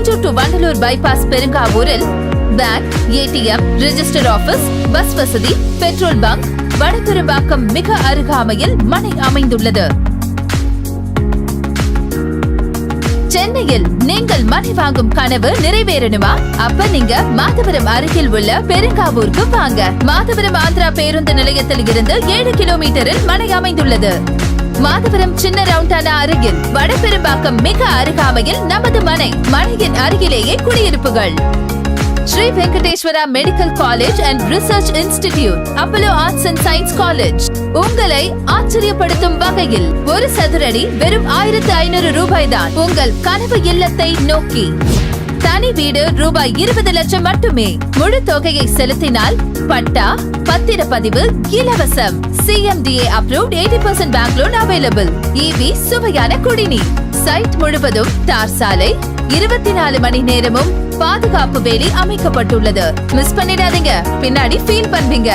Mettur to Vandalur bypass Perungavuril bank, ATM, register office, bus வசதி, petrol bunk, Vadaperumbakkam மிக அருகாமையில் மனை அமைந்துள்ளது. சென்னையில் நீங்கள் மனை வாங்கும் கனவு நிறைவேறணுமா? அப்ப நீங்க மாதவரம் அருகில் உள்ள பெருங்காவூருக்கு வாங்க. மாதவரம் ஆந்திரா பேருந்து நிலையத்தில் இருந்து 7 கிலோமீட்டரில் மனை அமைந்துள்ளது. மாதவரம் சின்ன ரவுண்டானா அருகில் வடபெரும்பாக்கம் மிக அருகாமையில் நமது மனையின் அருகிலேயே குடியிருப்புகள். Sri Venkateswara medical college and research institute, Apollo arts and science college உங்களை ஆச்சரியப்படுத்தும் வகையில் ஒரு சதுரடி வெறும் 1500 ரூபாய் தான். உங்கள் கனவு இல்லத்தை நோக்கி தனி வீடு ரூபாய் 20 லட்சம் மட்டுமே. முழு தொகையை செலுத்தினால் பட்டா பத்திரப்பதிவு இலவசம். CMDA approved 80% bank loan available. EV சுவையான குடிநீர். சைட் முழுவதும் தார் சாலை, 24 மணி நேரமும் பாதுகாப்பு வேலி அமைக்கப்பட்டுள்ளது. மிஸ் பண்ணிடாதீங்க, பின்னாடி ஃபீல் பண்ணுவீங்க.